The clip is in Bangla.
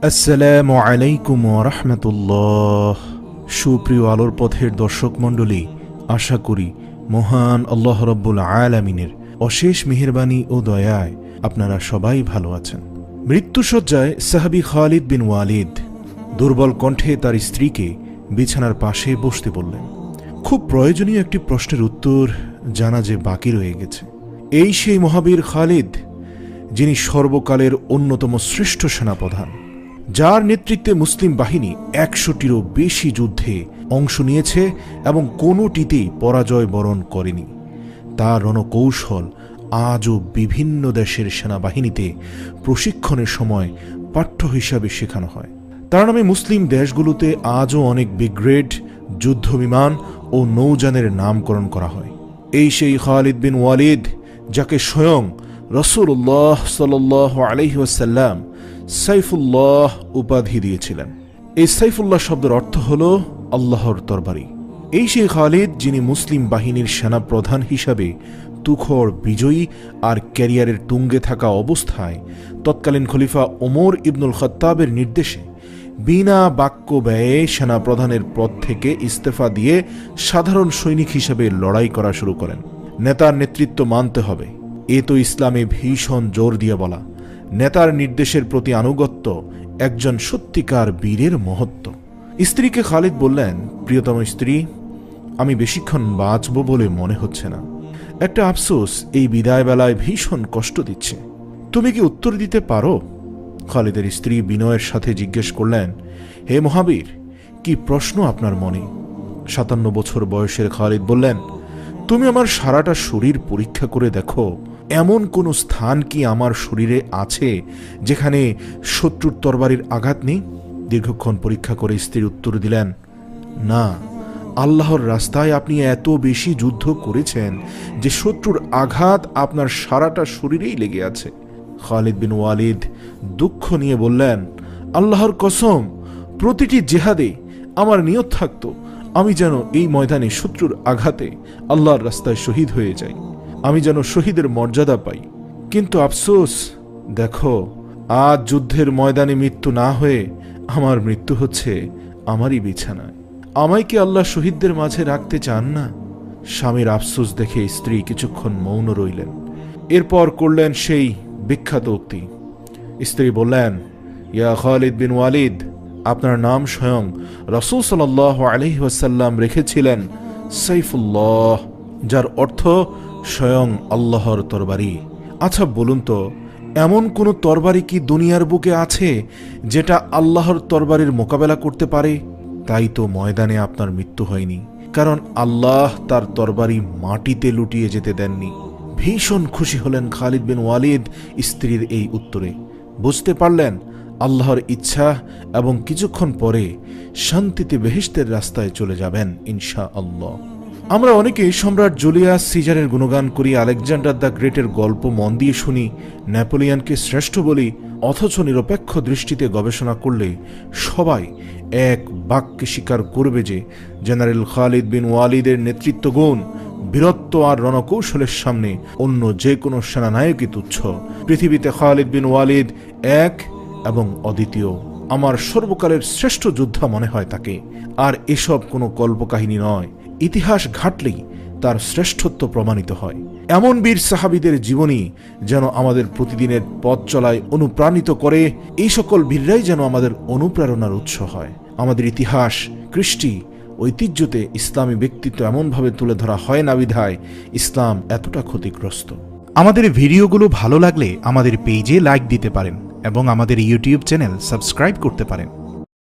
আসসালামু আলাইকুম ওয়া রাহমাতুল্লাহ। সুপ্রিয় আলোর পথের দর্শক মণ্ডলী, আশা করি মহান আল্লাহ রাব্বুল আলামিনের অশেষ মেহেরবানি ও দয়ায় আপনারা সবাই ভালো আছেন। মৃত্যুশয্যায় সাহাবী খালিদ বিন ওয়ালিদ দুর্বল কণ্ঠে তার স্ত্রীকে বিছানার পাশে বসতে বললেন। খুব প্রয়োজনীয় একটি প্রশ্নের উত্তর জানা যে বাকি রয়ে গেছে। এই সেই মহাবীর খালিদ, যিনি সর্বকালের অন্যতম শ্রেষ্ঠ সেনাপ্রধান, যার নেতৃত্বে মুসলিম বাহিনী ১০০টিরও বেশি যুদ্ধে অংশ নিয়েছে এবং কোনোটিতেই পরাজয় বরণ করেনি। তার রণকৌশল আজও বিভিন্ন দেশের সেনাবাহিনীতে প্রশিক্ষণের সময় পাঠ্য হিসাবে শেখানো হয়। তার নামে মুসলিম দেশগুলোতে আজও অনেক ব্রিগেড, যুদ্ধবিমান ও নৌযানের নামকরণ করা হয়। এই সেই খালিদ বিন ওয়ালিদ, যাকে স্বয়ং রাসূলুল্লাহ সাল্লাল্লাহু আলাইহি ওয়াসাল্লাম সাইফুল্লাহ উপাধি দিয়েছিলেন। এই সাইফুল্লাহ শব্দের অর্থ হল আল্লাহর তরবারি। এই সেই খালিদ, যিনি মুসলিম বাহিনীর সেনাপ্রধান হিসাবে তুখর বিজয়ী আর ক্যারিয়ারের তুঙ্গে থাকা অবস্থায় তৎকালীন খলিফা ওমর ইবনুল খাত্তাবের নির্দেশে বিনা বাক্য ব্যয়ে সেনাপ্রধানের পদ থেকে ইস্তফা দিয়ে সাধারণ সৈনিক হিসাবে লড়াই করা শুরু করেন। নেতার নেতৃত্ব মানতে হবে, এ তো ইসলামে ভীষণ জোর দিয়ে বলা। নেতার নির্দেশের প্রতি আনুগত্য একজন সত্যিকার বীরের মহত্ব। স্ত্রীকে খালিদ বললেন, প্রিয়তম স্ত্রী, আমি বেশিক্ষণ বাঁচব বলে মনে হচ্ছে না। একটা আফসোস এই বিদায় বেলায় ভীষণ কষ্ট দিচ্ছে। তুমি কি উত্তর দিতে পারো? খালিদের স্ত্রী বিনয়ের সাথে জিজ্ঞেস করলেন, হে মহাবীর, কি প্রশ্ন আপনার মনে? ৫৭ বছর বয়সের খালিদ বললেন, তুমি আমার সারাটা শরীর পরীক্ষা করে দেখো, এমন কোন স্থান কি আমার শরীরে আছে যেখানে শত্রুর তরবারির আঘাত নেই? দীর্ঘক্ষণ পরীক্ষা করে স্ত্রী উত্তর দিলেন, না, আল্লাহর রাস্তায় আপনি এত বেশি যুদ্ধ করেছেন যে শত্রুর আঘাত আপনার সারাটা শরীরেই লেগে আছে। খালিদ বিন ওয়ালিদ দুঃখ নিয়ে বললেন, আল্লাহর কসম, প্রতিটি জেহাদে আমার নিয়ত থাকত আমি যেন এই ময়দানে শত্রুর আঘাতে আল্লাহর রাস্তায় শহীদ হয়ে যাই, আমি যেন শহীদের মর্যাদা পাই। কিন্তু আফসোস, দেখো, আজ যুদ্ধের ময়দানে মৃত্যু না হয়ে আমার মৃত্যু হচ্ছে আমারই বিছানায়। আমায় কি আল্লাহ শহীদদের মাঝে রাখতে চান না? স্বামীর আফসোস দেখে স্ত্রী কিছুক্ষণ মৌন রইলেন। এরপর করলেন সেই বিখ্যাত উক্তি। স্ত্রী বললেন, ইয়া খালিদ বিন ওয়ালিদ, আপনার নাম স্বয়ং রাসূল সাল্লাল্লাহু আলাইহি ওয়াসাল্লাম রেখেছিলেন সাইফুল্লাহ, যার অর্থ স্বয়ং আল্লাহর তরবারি। আচ্ছা বলুন তো, এমন কোন তরবারি কি দুনিয়ার বুকে আছে যেটা আল্লাহর তরবারির মোকাবেলা করতে পারে? তাই তো ময়দানে আপনার মৃত্যু হয়নি, কারণ আল্লাহ তার তরবারি মাটিতে লুটিয়ে যেতে দেননি। ভীষণ খুশি হলেন খালিদ বিন ওয়ালিদ স্ত্রীর এই উত্তরে। বুঝতে পারলেন আল্লাহর ইচ্ছা এবং কিছুক্ষণ পরে শান্তিতে বেহেশতের রাস্তায় চলে যাবেন ইনশাআল্লাহ। আমরা অনেকে সম্রাট জুলিয়াস সিজারের গুণগান করি, আলেকজান্ডার দ্য গ্রেটের গল্প মন দিয়ে শুনি, নেপোলিয়নকে শ্রেষ্ঠ বলি, অথচ নিরপেক্ষ দৃষ্টিতে গবেষণা করলে সবাই এক বাক্যে স্বীকার করবে যে জেনারেল খালিদ বিন ওয়ালিদের নেতৃত্বগুণ, বীরত্ব আর রণকৌশলের সামনে অন্য যে কোনো সেনানায়কই তুচ্ছ। পৃথিবীতে খালিদ বিন ওয়ালিদ এক এবং অদ্বিতীয়। আমার সর্বকালের শ্রেষ্ঠ যোদ্ধা মনে হয় তাকে। আর এসব কোনো কল্পকাহিনী নয়, ইতিহাস ঘাটলেই তার শ্রেষ্ঠত্ব প্রমাণিত হয়। এমন বীর সাহাবীদের জীবনী যেন আমাদের প্রতিদিনের পথ চলায় অনুপ্রাণিত করে। এই সকল বীররাই যেন আমাদের অনুপ্রেরণার উৎস হয়। আমাদের ইতিহাস, কৃষ্টি, ঐতিহ্যতে ইসলামী ব্যক্তিত্ব এমনভাবে তুলে ধরা হয় না বিধায় ইসলাম এতটা ক্ষতিগ্রস্ত। আমাদের ভিডিওগুলো ভালো লাগলে আমাদের পেজে লাইক দিতে পারেন এবং আমাদের ইউটিউব চ্যানেল সাবস্ক্রাইব করতে পারেন।